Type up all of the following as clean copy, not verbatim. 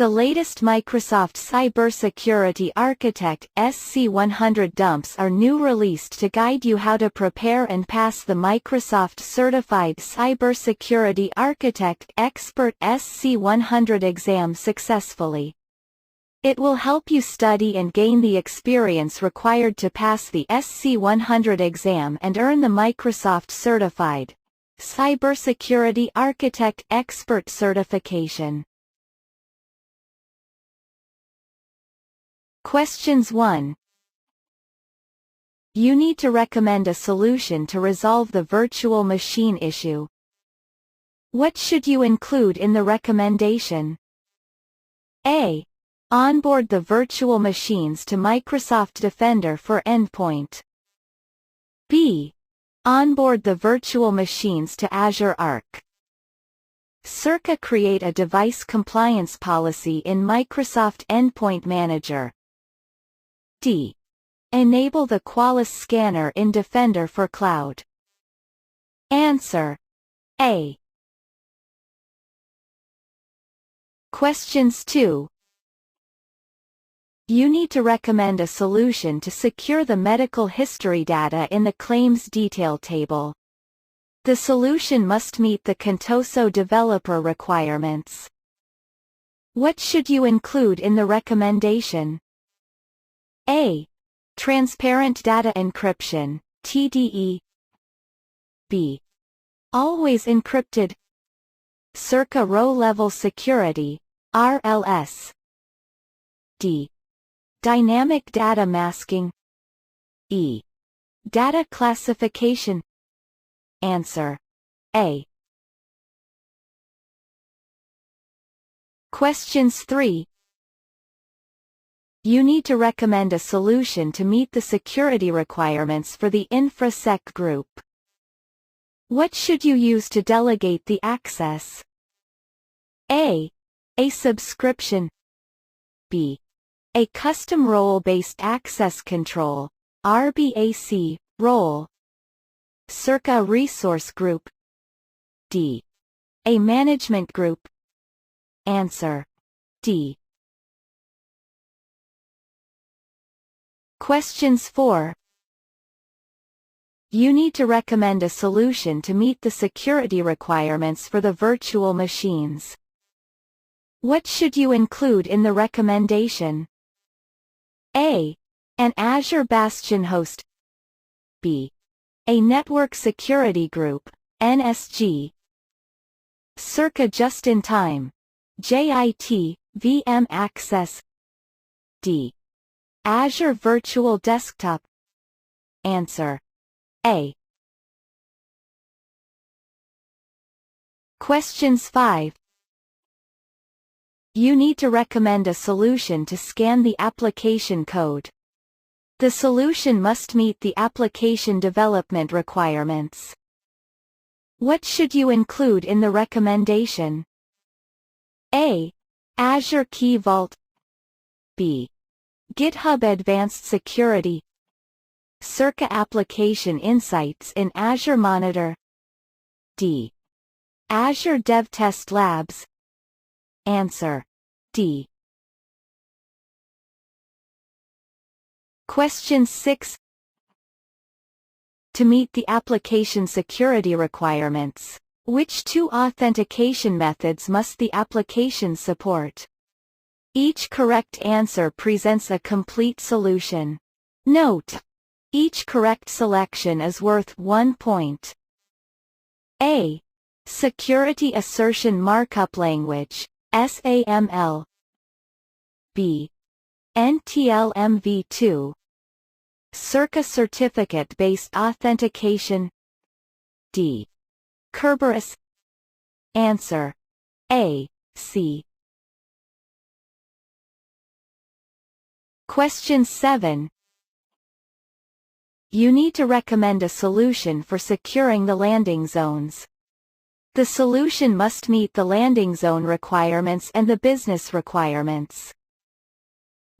The latest Microsoft Cybersecurity Architect SC-100 dumps are new released to guide you how to prepare and pass the Microsoft Certified Cybersecurity Architect Expert SC-100 exam successfully. It will help you study and gain the experience required to pass the SC-100 exam and earn the Microsoft Certified Cybersecurity Architect Expert certification. Questions 1. You need to recommend a solution to resolve the virtual machine issue. What should you include in the recommendation? A. Onboard the virtual machines to Microsoft Defender for Endpoint. B. Onboard the virtual machines to Azure Arc. Circa create a device compliance policy in Microsoft Endpoint Manager. D. Enable the Qualys scanner in Defender for Cloud. Answer: A. Questions 2. You need to recommend a solution to secure the medical history data in the claims detail table. The solution must meet the Contoso developer requirements. What should you include in the recommendation? A. Transparent data encryption, TDE. B. Always encrypted. Circa row-level security, RLS. D. Dynamic data masking. E. Data classification. Answer: A. Questions 3. You need to recommend a solution to meet the security requirements for the InfraSec group. What should you use to delegate the access? A. A subscription. B. A custom role-based access control, RBAC, role. Circa resource group. D. A management group. Answer: D. Questions 4. You need to recommend a solution to meet the security requirements for the virtual machines. What should you include in the recommendation? A. An Azure Bastion host. B. A network security group, NSG. Circa just-in-time, JIT, VM access. D. Azure Virtual Desktop. Answer: A. Questions 5. You need to recommend a solution to scan the application code. The solution must meet the application development requirements. What should you include in the recommendation? A. Azure Key Vault. B. GitHub Advanced Security. Circa Application Insights in Azure Monitor. D. Azure DevTest Labs. Answer: D. Question 6. To meet the application security requirements, which 2 authentication methods must the application support? Each correct answer presents a complete solution. Note: each correct selection is worth 1 point. A. Security Assertion Markup Language, SAML. B. NTLMv2. Circa Certificate-Based Authentication. D. Kerberos. Answer: A, C. Question 7. You need to recommend a solution for securing the landing zones. The solution must meet the landing zone requirements and the business requirements.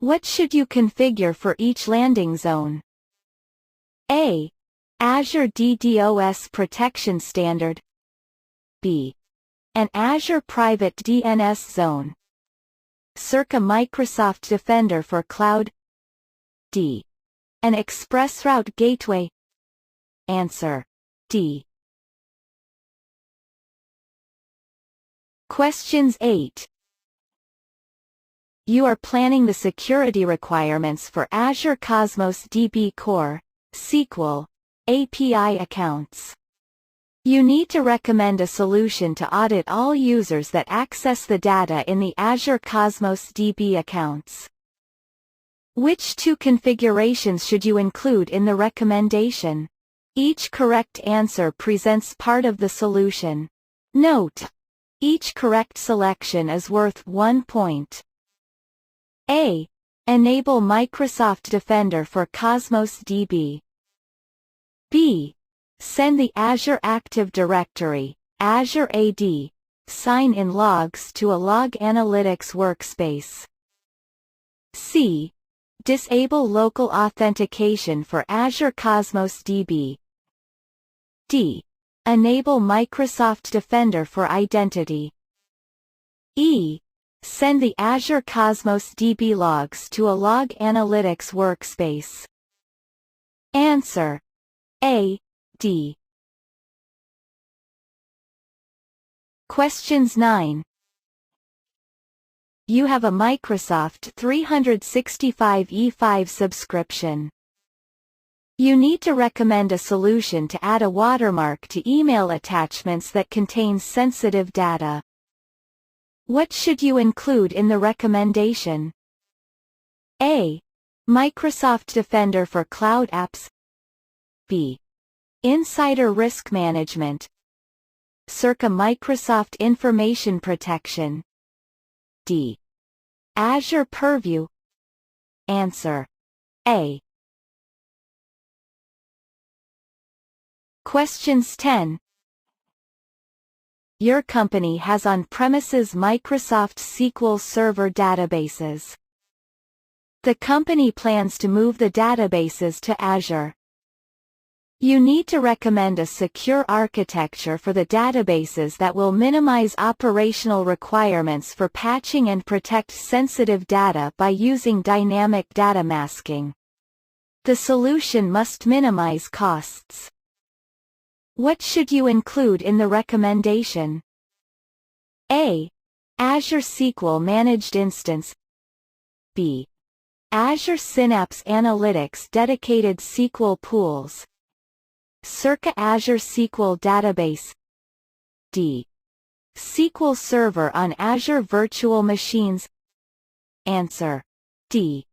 What should you configure for each landing zone? A. Azure DDoS Protection Standard. B. An Azure Private DNS Zone. circa Microsoft Defender for Cloud? D. An ExpressRoute gateway? Answer. D. Questions 8. You are planning the security requirements for Azure Cosmos DB Core, SQL, API accounts. You need to recommend a solution to audit all users that access the data in the Azure Cosmos DB accounts. Which two configurations should you include in the recommendation? Each correct answer presents part of the solution. Note: each correct selection is worth 1 point. A. Enable Microsoft Defender for Cosmos DB. B. Send the Azure Active Directory, Azure AD, sign-in logs to a log analytics workspace. C. Disable local authentication for Azure Cosmos DB. D. Enable Microsoft Defender for Identity. E. Send the Azure Cosmos DB logs to a log analytics workspace. Answer. A. D. Questions 9. You have a Microsoft 365 E5 subscription. You need to recommend a solution to add a watermark to email attachments that contain sensitive data. What should you include in the recommendation? A. Microsoft Defender for Cloud Apps. B. Insider Risk Management, circa Microsoft Information Protection. D. Azure Purview. Answer. A. Questions 10. Your company has on-premises Microsoft SQL Server databases. The company plans to move the databases to Azure. You need to recommend a secure architecture for the databases that will minimize operational requirements for patching and protect sensitive data by using dynamic data masking. The solution must minimize costs. What should you include in the recommendation? A. Azure SQL Managed Instance. B. Azure Synapse Analytics Dedicated SQL Pools, circa Azure SQL Database. D. SQL Server on Azure Virtual Machines. Answer. D.